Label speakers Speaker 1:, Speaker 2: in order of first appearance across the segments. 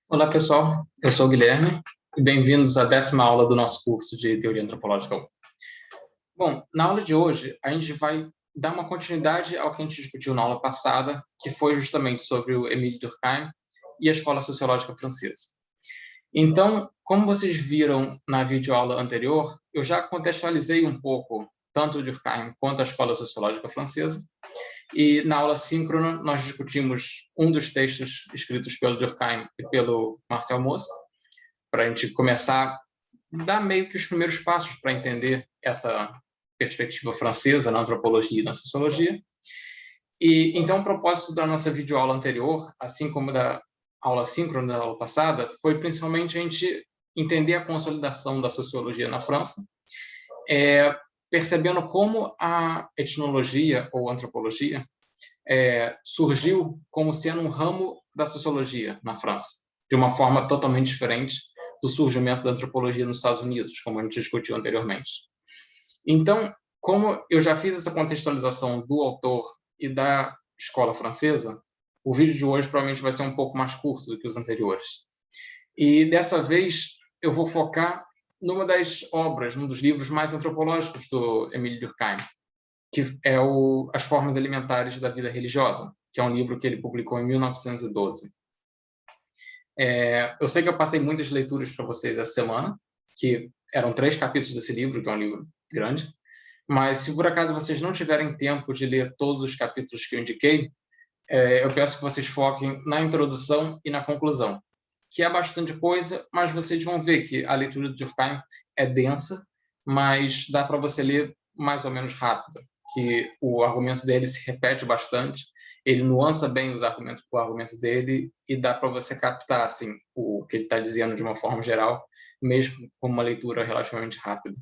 Speaker 1: Olá, pessoal. Eu sou o Guilherme e bem-vindos à 10ª aula do nosso curso de Teoria Antropológica 1. Bom, na aula de hoje, a gente vai dar uma continuidade ao que a gente discutiu na aula passada, que foi justamente sobre o Émile Durkheim e a Escola Sociológica Francesa. Então, como vocês viram na videoaula anterior, eu já contextualizei um pouco tanto o Durkheim quanto a Escola Sociológica Francesa, e na aula síncrona nós discutimos um dos textos escritos pelo Durkheim e pelo Marcel Mauss, para a gente começar a dar meio que os primeiros passos para entender essa perspectiva francesa na antropologia e na sociologia. E então o propósito da nossa videoaula anterior, assim como da aula síncrona da aula passada, foi principalmente a gente entender a consolidação da sociologia na França, percebendo como a etnologia ou antropologia surgiu como sendo um ramo da sociologia na França, de uma forma totalmente diferente do surgimento da antropologia nos Estados Unidos, como a gente discutiu anteriormente. Então, como eu já fiz essa contextualização do autor e da escola francesa, o vídeo de hoje provavelmente vai ser um pouco mais curto do que os anteriores. E dessa vez eu vou focar numa das obras, num dos livros mais antropológicos do Émile Durkheim, que é As Formas Elementares da Vida Religiosa, que é um livro que ele publicou em 1912. Eu sei que eu passei muitas leituras para vocês essa semana, que eram 3 capítulos desse livro, que é um livro grande, mas se por acaso vocês não tiverem tempo de ler todos os capítulos que eu indiquei, eu peço que vocês foquem na introdução e na conclusão, que é bastante coisa, mas vocês vão ver que a leitura de Durkheim é densa, mas dá para você ler mais ou menos rápido, que o argumento dele se repete bastante, ele nuança bem o argumento dele e dá para você captar assim, o que ele está dizendo de uma forma geral, mesmo com uma leitura relativamente rápida.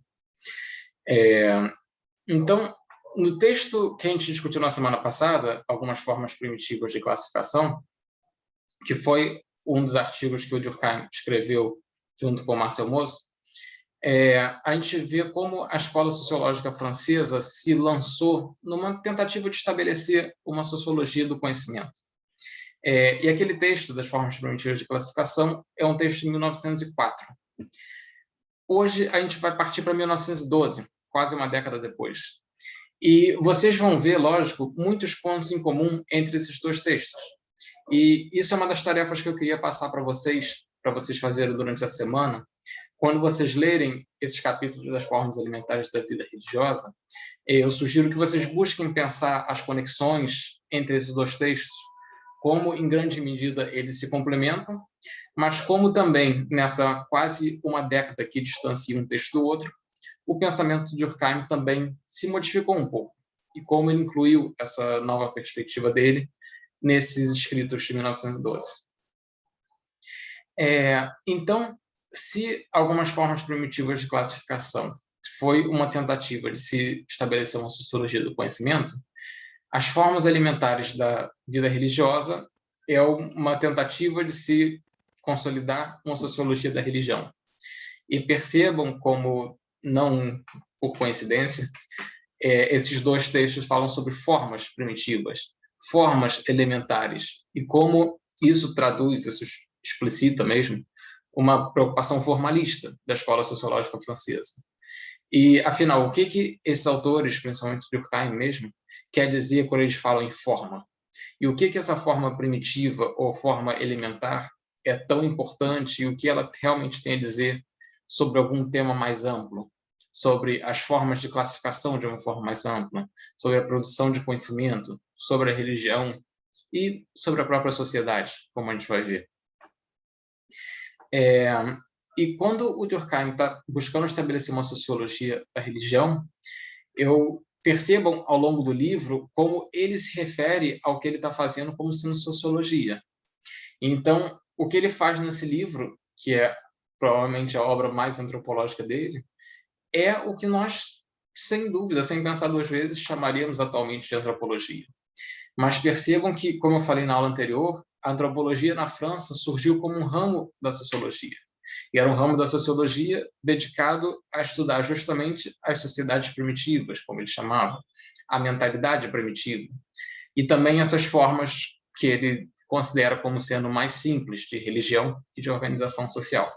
Speaker 1: Então, no texto que a gente discutiu na semana passada, algumas formas primitivas de classificação, que foi um dos artigos que o Durkheim escreveu junto com o Marcel Mauss, a gente vê como a escola sociológica francesa se lançou numa tentativa de estabelecer uma sociologia do conhecimento. E aquele texto das formas primitivas de classificação é um texto de 1904. Hoje a gente vai partir para 1912, quase uma década depois. E vocês vão ver, lógico, muitos pontos em comum entre esses dois textos. E isso é uma das tarefas que eu queria passar para vocês fazerem durante a semana. Quando vocês lerem esses capítulos das formas alimentares da vida religiosa, eu sugiro que vocês busquem pensar as conexões entre esses dois textos, como, em grande medida, eles se complementam, mas como também, nessa quase uma década que distancia um texto do outro, o pensamento de Durkheim também se modificou um pouco, e como ele incluiu essa nova perspectiva dele nesses escritos de 1912. Então, se algumas formas primitivas de classificação foi uma tentativa de se estabelecer uma sociologia do conhecimento, as formas alimentares da vida religiosa é uma tentativa de se consolidar uma sociologia da religião. E percebam como, não por coincidência, esses dois textos falam sobre formas primitivas, formas elementares, e como isso traduz, isso explicita mesmo, uma preocupação formalista da escola sociológica francesa. E, afinal, o que esses autores, principalmente Durkheim mesmo, quer dizer quando eles falam em forma? E o que essa forma primitiva ou forma elementar é tão importante e o que ela realmente tem a dizer sobre algum tema mais amplo, sobre as formas de classificação de uma forma mais ampla, sobre a produção de conhecimento, sobre a religião e sobre a própria sociedade, como a gente vai ver. E quando o Durkheim está buscando estabelecer uma sociologia da religião, eu percebam ao longo do livro como ele se refere ao que ele está fazendo como sendo sociologia. Então, o que ele faz nesse livro, que é provavelmente a obra mais antropológica dele, é o que nós, sem dúvida, sem pensar duas vezes, chamaríamos atualmente de antropologia. Mas percebam que, como eu falei na aula anterior, a antropologia na França surgiu como um ramo da sociologia. E era um ramo da sociologia dedicado a estudar justamente as sociedades primitivas, como ele chamava, a mentalidade primitiva. E também essas formas que ele considera como sendo mais simples de religião e de organização social.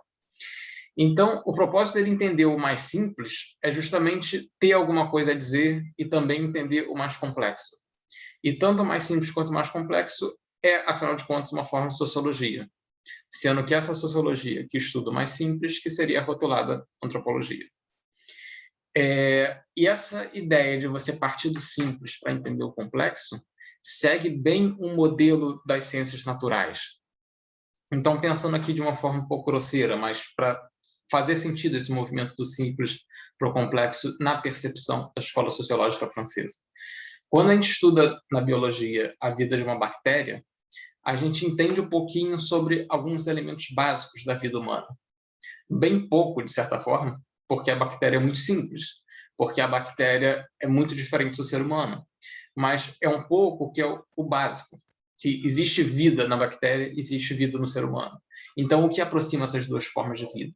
Speaker 1: Então, o propósito dele entender o mais simples é justamente ter alguma coisa a dizer e também entender o mais complexo. E tanto o mais simples quanto o mais complexo é, afinal de contas, uma forma de sociologia, sendo que essa sociologia que estuda o mais simples, que seria rotulada antropologia. E essa ideia de você partir do simples para entender o complexo segue bem um modelo das ciências naturais. Então, pensando aqui de uma forma um pouco grosseira, mas para fazer sentido esse movimento do simples para o complexo na percepção da escola sociológica francesa. Quando a gente estuda na biologia a vida de uma bactéria, a gente entende um pouquinho sobre alguns elementos básicos da vida humana. Bem pouco, de certa forma, porque a bactéria é muito simples, porque a bactéria é muito diferente do ser humano. Mas é um pouco que é o básico, que existe vida na bactéria, existe vida no ser humano. Então, o que aproxima essas duas formas de vida?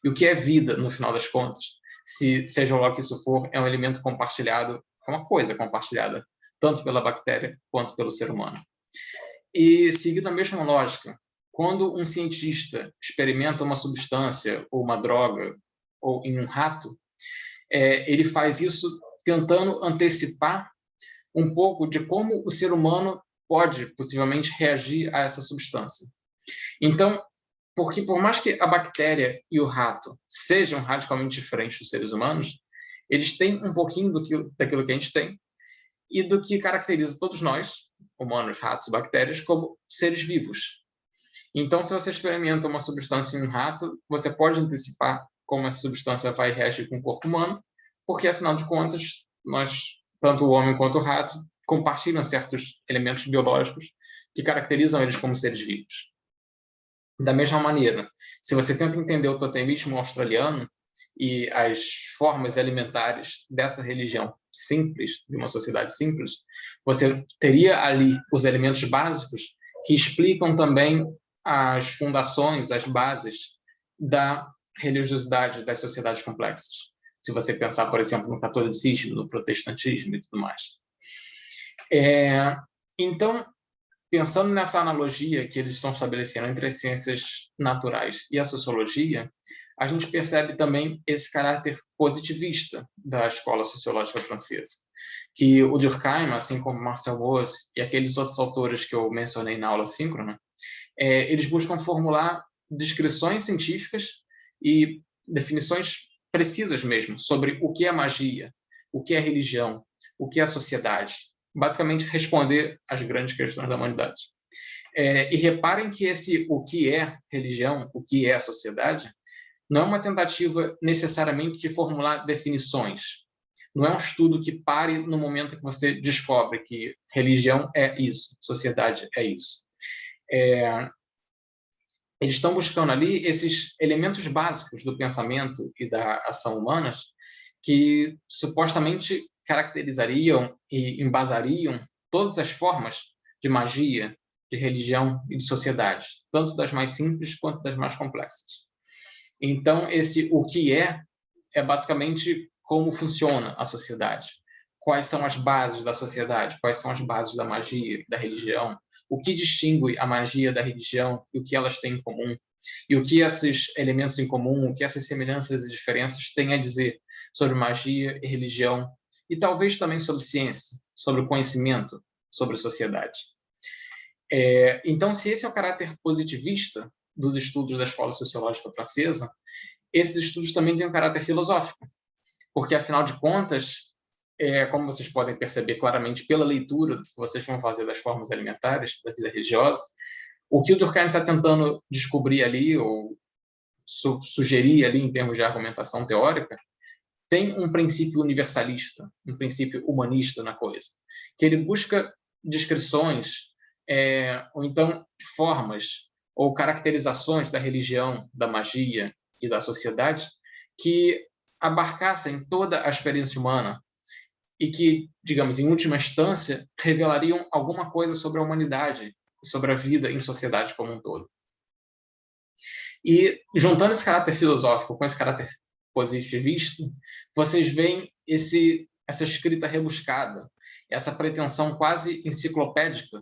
Speaker 1: E o que é vida, no final das contas? Se, seja lá o que isso for, é um elemento compartilhado, é uma coisa compartilhada, tanto pela bactéria quanto pelo ser humano. E, seguindo a mesma lógica, quando um cientista experimenta uma substância ou uma droga ou em um rato, ele faz isso tentando antecipar um pouco de como o ser humano pode, possivelmente, reagir a essa substância. Então, porque por mais que a bactéria e o rato sejam radicalmente diferentes dos seres humanos, eles têm um pouquinho daquilo que a gente tem e do que caracteriza todos nós, humanos, ratos e bactérias, como seres vivos. Então, se você experimenta uma substância em um rato, você pode antecipar como essa substância vai reagir com o corpo humano, porque, afinal de contas, nós, tanto o homem quanto o rato, compartilham certos elementos biológicos que caracterizam eles como seres vivos. Da mesma maneira, se você tenta entender o totemismo australiano e as formas alimentares dessa religião simples, de uma sociedade simples, você teria ali os elementos básicos que explicam também as fundações, as bases da religiosidade das sociedades complexas. Se você pensar, por exemplo, no catolicismo, no protestantismo e tudo mais. Então, pensando nessa analogia que eles estão estabelecendo entre as ciências naturais e a sociologia, a gente percebe também esse caráter positivista da escola sociológica francesa, que o Durkheim, assim como Marcel Mauss e aqueles outros autores que eu mencionei na aula síncrona, eles buscam formular descrições científicas e definições precisas mesmo sobre o que é magia, o que é religião, o que é sociedade. Basicamente, responder às grandes questões da humanidade. E reparem que o que é religião, o que é sociedade, não é uma tentativa necessariamente de formular definições. Não é um estudo que pare no momento que você descobre que religião é isso, sociedade é isso. Eles estão buscando ali esses elementos básicos do pensamento e da ação humanas que supostamente caracterizariam e embasariam todas as formas de magia, de religião e de sociedade, tanto das mais simples quanto das mais complexas. Então, o que é basicamente como funciona a sociedade. Quais são as bases da sociedade? Quais são as bases da magia, da religião? O que distingue a magia da religião e o que elas têm em comum? E o que esses elementos em comum, o que essas semelhanças e diferenças têm a dizer sobre magia e religião, e talvez também sobre ciência, sobre o conhecimento, sobre sociedade. Então, se esse é o caráter positivista dos estudos da escola sociológica francesa, esses estudos também têm um caráter filosófico, porque, afinal de contas, como vocês podem perceber claramente pela leitura que vocês vão fazer das formas alimentares, da vida religiosa, o que o Durkheim está tentando descobrir ali, ou sugerir ali em termos de argumentação teórica, tem um princípio universalista, um princípio humanista na coisa, que ele busca descrições, ou então formas ou caracterizações da religião, da magia e da sociedade que abarcassem toda a experiência humana e que, digamos, em última instância, revelariam alguma coisa sobre a humanidade, sobre a vida em sociedade como um todo. E, juntando esse caráter filosófico com esse caráter positivista, vocês veem essa escrita rebuscada, essa pretensão quase enciclopédica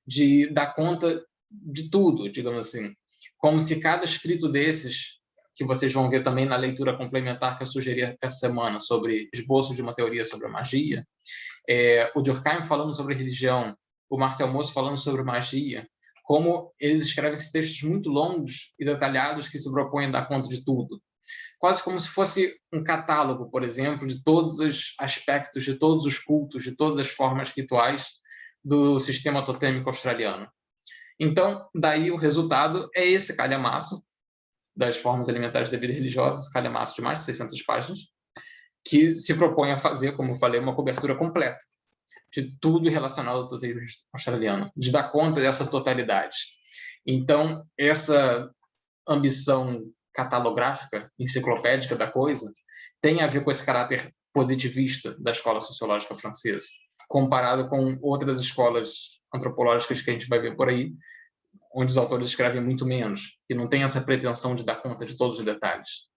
Speaker 1: de dar conta de tudo, digamos assim. Como se cada escrito desses, que vocês vão ver também na leitura complementar que eu sugeri essa semana, sobre esboço de uma teoria sobre a magia, o Durkheim falando sobre religião, o Marcel Mauss falando sobre magia, como eles escrevem esses textos muito longos e detalhados que se propõem a dar conta de tudo. Quase como se fosse um catálogo, por exemplo, de todos os aspectos, de todos os cultos, de todas as formas rituais do sistema totêmico australiano. Então, daí o resultado é esse calhamaço das formas alimentares da vida religiosa, esse calhamaço de mais de 600 páginas, que se propõe a fazer, como eu falei, uma cobertura completa de tudo relacionado ao totemismo australiano, de dar conta dessa totalidade. Então, essa ambição catalográfica, enciclopédica da coisa, tem a ver com esse caráter positivista da escola sociológica francesa, comparado com outras escolas antropológicas que a gente vai ver por aí, onde os autores escrevem muito menos, e não tem essa pretensão de dar conta de todos os detalhes.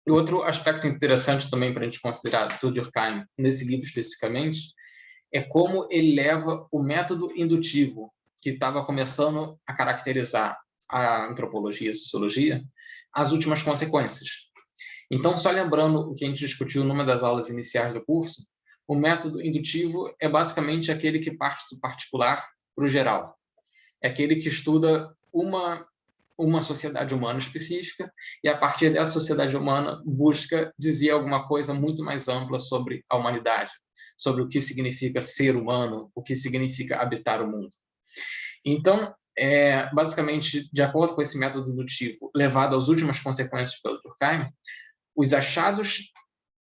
Speaker 1: E outro aspecto interessante também para a gente considerar do Durkheim, nesse livro especificamente, é como ele leva o método indutivo, que estava começando a caracterizar a antropologia e a sociologia, às últimas consequências. Então, só lembrando o que a gente discutiu numa das aulas iniciais do curso, o método indutivo é basicamente aquele que parte do particular para o geral. É aquele que estuda uma sociedade humana específica e, a partir dessa sociedade humana, busca dizer alguma coisa muito mais ampla sobre a humanidade, sobre o que significa ser humano, o que significa habitar o mundo. Então, basicamente, de acordo com esse método indutivo, levado às últimas consequências pelo Durkheim, os achados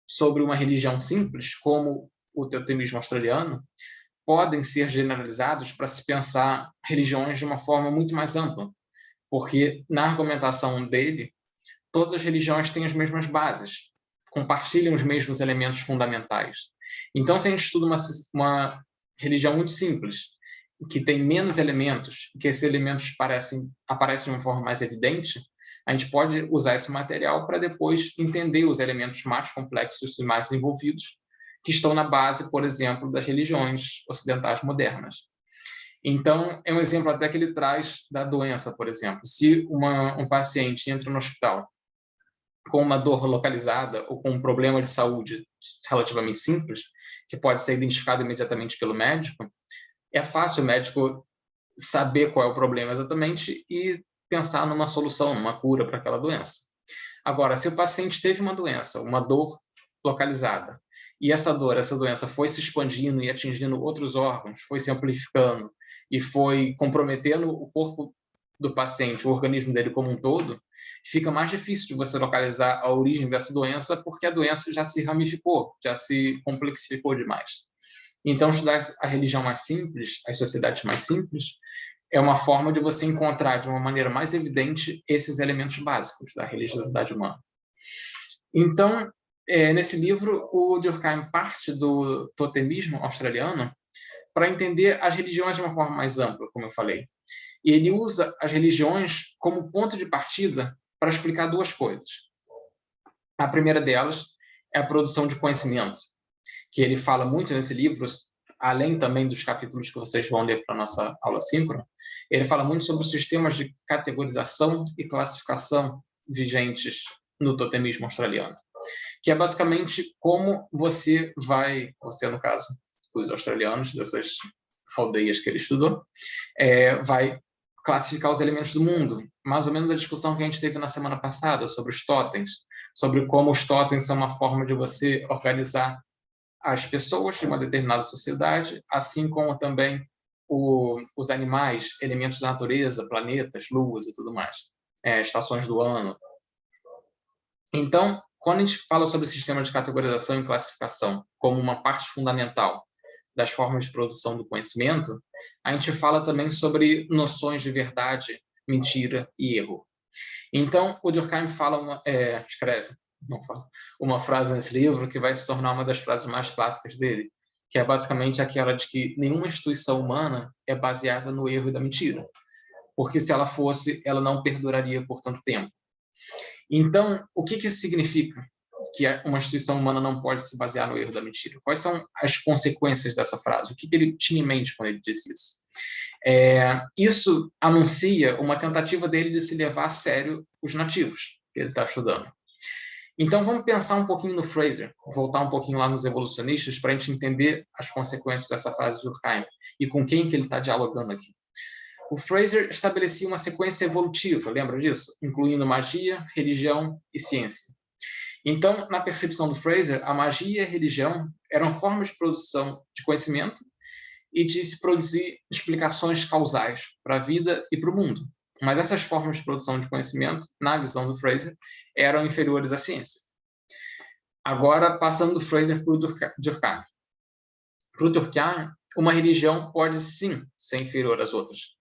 Speaker 1: sobre uma religião simples, como o totemismo australiano, podem ser generalizados para se pensar religiões de uma forma muito mais ampla, porque, na argumentação dele, todas as religiões têm as mesmas bases, compartilham os mesmos elementos fundamentais. Então, se a gente estuda uma religião muito simples, que tem menos elementos, que esses elementos aparecem de uma forma mais evidente, a gente pode usar esse material para depois entender os elementos mais complexos e mais envolvidos, que estão na base, por exemplo, das religiões ocidentais modernas. Então, é um exemplo até que ele traz da doença, por exemplo. Se um paciente entra no hospital com uma dor localizada ou com um problema de saúde relativamente simples, que pode ser identificado imediatamente pelo médico, é fácil o médico saber qual é o problema exatamente e pensar numa solução, numa cura para aquela doença. Agora, se o paciente teve uma doença, uma dor localizada, e essa doença foi se expandindo e atingindo outros órgãos, foi se amplificando e foi comprometendo o corpo do paciente, o organismo dele como um todo, fica mais difícil de você localizar a origem dessa doença, porque a doença já se ramificou, já se complexificou demais. Então, estudar a religião mais simples, as sociedades mais simples, é uma forma de você encontrar de uma maneira mais evidente esses elementos básicos da religiosidade humana. Então, nesse livro, o Durkheim parte do totemismo australiano para entender as religiões de uma forma mais ampla, como eu falei. E ele usa as religiões como ponto de partida para explicar duas coisas. A primeira delas é a produção de conhecimento, que ele fala muito nesse livro, além também dos capítulos que vocês vão ler para a nossa aula síncrona, ele fala muito sobre os sistemas de categorização e classificação vigentes no totemismo australiano, que é basicamente como você, no caso, os australianos, dessas aldeias que ele estudou, vai classificar os elementos do mundo. Mais ou menos a discussão que a gente teve na semana passada sobre os totens, sobre como os totens são uma forma de você organizar as pessoas de uma determinada sociedade, assim como também os animais, elementos da natureza, planetas, luas e tudo mais, estações do ano. Então, quando a gente fala sobre o sistema de categorização e classificação como uma parte fundamental das formas de produção do conhecimento, a gente fala também sobre noções de verdade, mentira e erro. Então, o Durkheim escreve uma frase nesse livro que vai se tornar uma das frases mais clássicas dele, que é basicamente aquela de que nenhuma instituição humana é baseada no erro e da mentira, porque se ela fosse, ela não perduraria por tanto tempo. Então, o que isso significa? que uma instituição humana não pode se basear no erro da mentira? Quais são as consequências dessa frase? O que ele tinha em mente quando ele disse isso? Isso anuncia uma tentativa dele de se levar a sério os nativos que ele está estudando. Então, vamos pensar um pouquinho no Fraser, voltar um pouquinho lá nos evolucionistas para a gente entender as consequências dessa frase do Durkheim e com quem que ele está dialogando aqui. O Fraser estabelecia uma sequência evolutiva, lembra disso? Incluindo magia, religião e ciência. Então, na percepção do Fraser, a magia e a religião eram formas de produção de conhecimento e de se produzir explicações causais para a vida e para o mundo. Mas essas formas de produção de conhecimento, na visão do Fraser, eram inferiores à ciência. Agora, passando do Fraser para o Durkheim. Para o Durkheim, uma religião pode sim ser inferior às outras.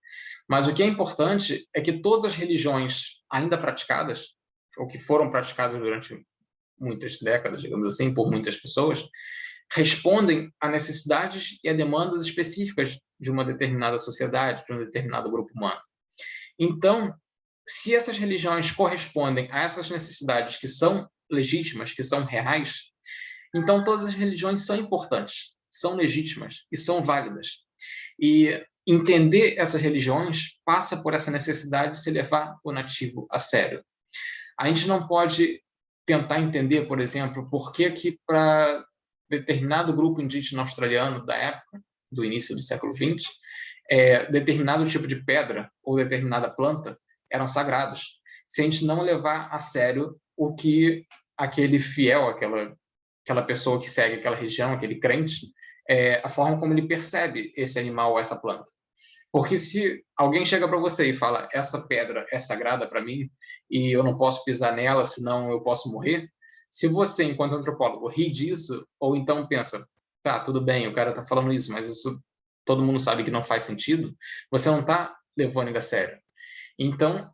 Speaker 1: Mas o que é importante é que todas as religiões ainda praticadas, ou que foram praticadas durante muitas décadas, digamos assim, por muitas pessoas, respondem a necessidades e a demandas específicas de uma determinada sociedade, de um determinado grupo humano. Então, se essas religiões correspondem a essas necessidades que são legítimas, que são reais, então todas as religiões são importantes, são legítimas e são válidas. E entender essas religiões passa por essa necessidade de se levar o nativo a sério. A gente não pode tentar entender, por exemplo, por que para determinado grupo indígena australiano da época, do início do século XX, determinado tipo de pedra ou determinada planta eram sagrados, se a gente não levar a sério o que aquele fiel, aquela pessoa que segue aquela religião, aquele crente, a forma como ele percebe esse animal ou essa planta. Porque se alguém chega para você e fala, essa pedra é sagrada para mim e eu não posso pisar nela, senão eu posso morrer, se você, enquanto antropólogo, ri disso, ou então pensa, tá, tudo bem, o cara está falando isso, mas isso todo mundo sabe que não faz sentido, você não está levando ele a sério. Então,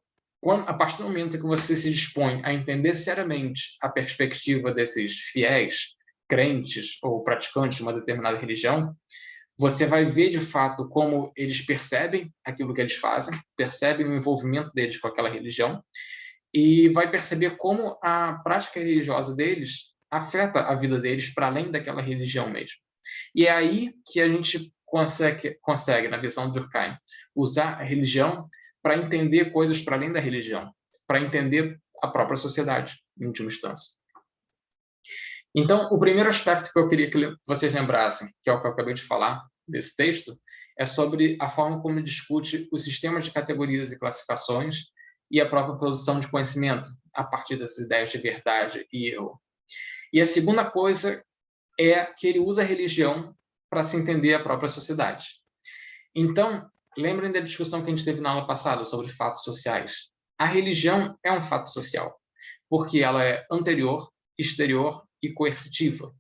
Speaker 1: a partir do momento que você se dispõe a entender seriamente a perspectiva desses fiéis, crentes ou praticantes de uma determinada religião, você vai ver de fato como eles percebem aquilo que eles fazem, percebem o envolvimento deles com aquela religião e vai perceber como a prática religiosa deles afeta a vida deles para além daquela religião mesmo. E é aí que a gente consegue, na visão do Durkheim, usar a religião para entender coisas para além da religião, para entender a própria sociedade, em última instância. Então, o primeiro aspecto que eu queria que vocês lembrassem, que é o que eu acabei de falar desse texto, é sobre a forma como ele discute os sistemas de categorias e classificações e a própria produção de conhecimento a partir dessas ideias de verdade e erro. E a segunda coisa é que ele usa a religião para se entender a própria sociedade. Então, lembrem da discussão que a gente teve na aula passada sobre fatos sociais. A religião é um fato social, porque ela é anterior, exterior e coercitiva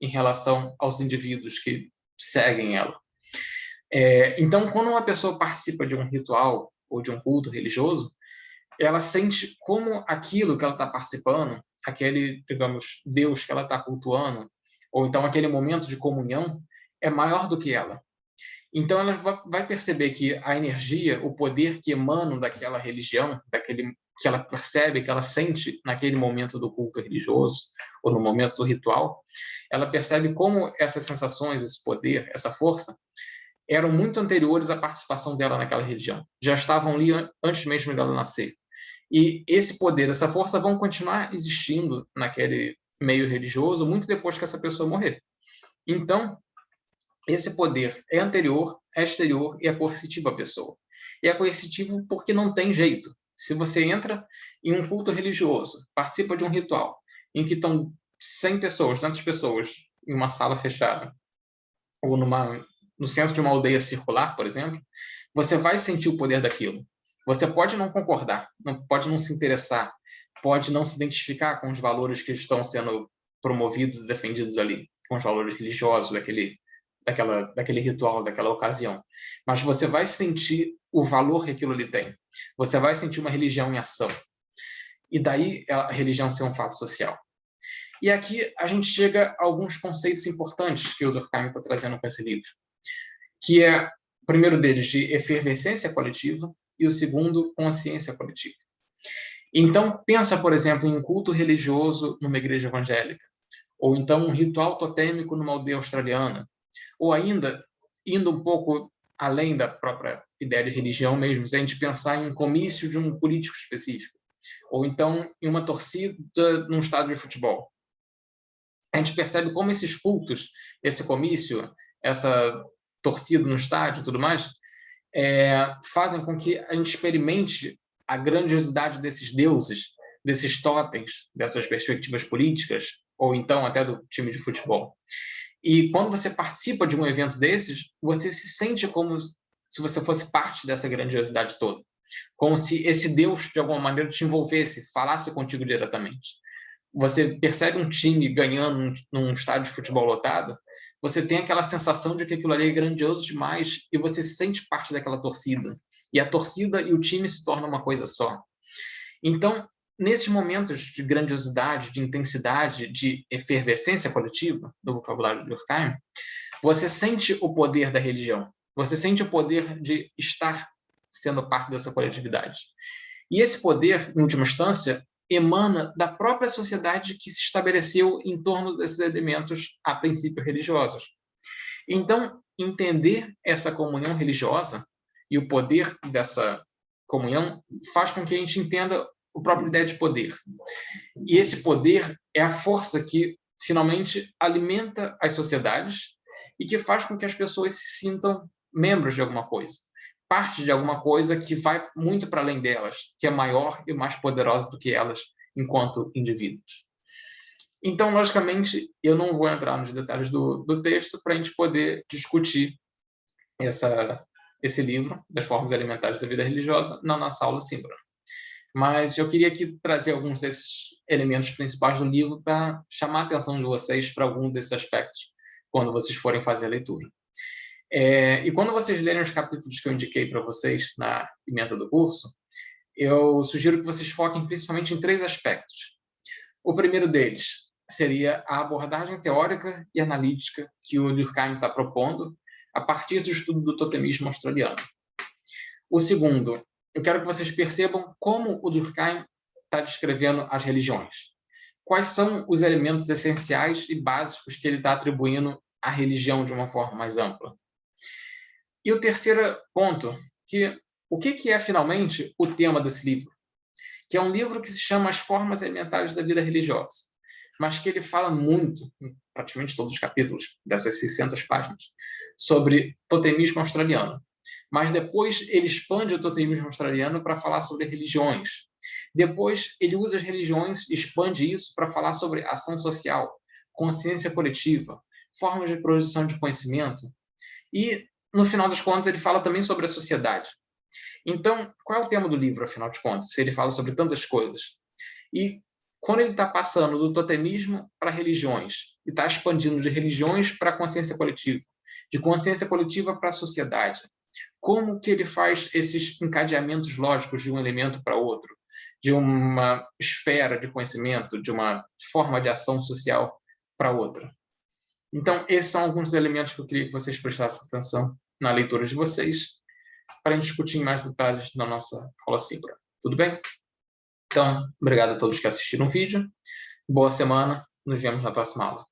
Speaker 1: em relação aos indivíduos que seguem ela. Então, quando uma pessoa participa de um ritual ou de um culto religioso, ela sente como aquilo que ela está participando, aquele, digamos, Deus que ela está cultuando, ou então aquele momento de comunhão, é maior do que ela. Então, ela vai perceber que a energia, o poder que emana daquela religião, que ela percebe, que ela sente naquele momento do culto religioso, ou no momento do ritual, ela percebe como essas sensações, esse poder, essa força, eram muito anteriores à participação dela naquela religião. Já estavam ali antes mesmo dela nascer. E esse poder, essa força vão continuar existindo naquele meio religioso muito depois que essa pessoa morrer. Então, esse poder é anterior, é exterior e é coercitivo à pessoa. E é coercitivo porque não tem jeito. Se você entra em um culto religioso, participa de um ritual, em que estão 100 pessoas, 200 pessoas, em uma sala fechada, ou no centro de uma aldeia circular, por exemplo, você vai sentir o poder daquilo. Você pode não concordar, pode não se interessar, pode não se identificar com os valores que estão sendo promovidos e defendidos ali, com os valores religiosos daquele ritual, daquela ocasião. Mas você vai sentir o valor que aquilo ali tem. Você vai sentir uma religião em ação. E daí a religião ser um fato social. E aqui a gente chega a alguns conceitos importantes que o Durkheim está trazendo com esse livro, que é o primeiro deles de efervescência coletiva e o segundo, consciência coletiva. Então, pensa, por exemplo, em um culto religioso numa igreja evangélica, ou então um ritual totêmico numa aldeia australiana, ou ainda, indo um pouco além da própria ideia de religião mesmo, se a gente pensar em um comício de um político específico, ou então em uma torcida num estádio de futebol. A gente percebe como esses cultos, esse comício, essa torcida no estádio e tudo mais, fazem com que a gente experimente a grandiosidade desses deuses, desses totens, dessas perspectivas políticas, ou então até do time de futebol. E quando você participa de um evento desses, você se sente como se você fosse parte dessa grandiosidade toda. Como se esse Deus, de alguma maneira, te envolvesse, falasse contigo diretamente. Você percebe um time ganhando num estádio de futebol lotado, você tem aquela sensação de que aquilo ali é grandioso demais e você se sente parte daquela torcida. E a torcida e o time se tornam uma coisa só. Então, nesses momentos de grandiosidade, de intensidade, de efervescência coletiva, do vocabulário de Durkheim, você sente o poder da religião. Você sente o poder de estar sendo parte dessa coletividade. E esse poder, em última instância, emana da própria sociedade que se estabeleceu em torno desses elementos, a princípio, religiosos. Então, entender essa comunhão religiosa e o poder dessa comunhão faz com que a gente entenda a própria ideia de poder. E esse poder é a força que, finalmente, alimenta as sociedades e que faz com que as pessoas se sintam membros de alguma coisa, parte de alguma coisa que vai muito para além delas, que é maior e mais poderosa do que elas enquanto indivíduos. Então, logicamente, eu não vou entrar nos detalhes do texto para a gente poder discutir esse livro, Das Formas Elementares da Vida Religiosa, na nossa aula síncrona. Mas eu queria aqui trazer alguns desses elementos principais do livro para chamar a atenção de vocês para algum desses aspectos, quando vocês forem fazer a leitura. E quando vocês lerem os capítulos que eu indiquei para vocês na ementa do curso, eu sugiro que vocês foquem principalmente em 3 aspectos. O primeiro deles seria a abordagem teórica e analítica que o Durkheim está propondo a partir do estudo do totemismo australiano. O segundo, eu quero que vocês percebam como o Durkheim está descrevendo as religiões. Quais são os elementos essenciais e básicos que ele está atribuindo à religião de uma forma mais ampla. E o terceiro ponto, o que é finalmente o tema desse livro? Que é um livro que se chama As Formas Elementares da Vida Religiosa, mas que ele fala muito, em praticamente todos os capítulos dessas 600 páginas, sobre totemismo australiano. Mas depois ele expande o totemismo australiano para falar sobre religiões. Depois ele usa as religiões e expande isso para falar sobre ação social, consciência coletiva, formas de produção de conhecimento. E, no final das contas, ele fala também sobre a sociedade. Então, qual é o tema do livro, afinal de contas, se ele fala sobre tantas coisas? E quando ele está passando do totemismo para religiões, e está expandindo de religiões para a consciência coletiva, de consciência coletiva para a sociedade, como que ele faz esses encadeamentos lógicos de um elemento para outro, de uma esfera de conhecimento, de uma forma de ação social para outra? Então, esses são alguns elementos que eu queria que vocês prestassem atenção na leitura de vocês, para a gente discutir em mais detalhes na nossa aula síncrona. Tudo bem? Então, obrigado a todos que assistiram o vídeo. Boa semana. Nos vemos na próxima aula.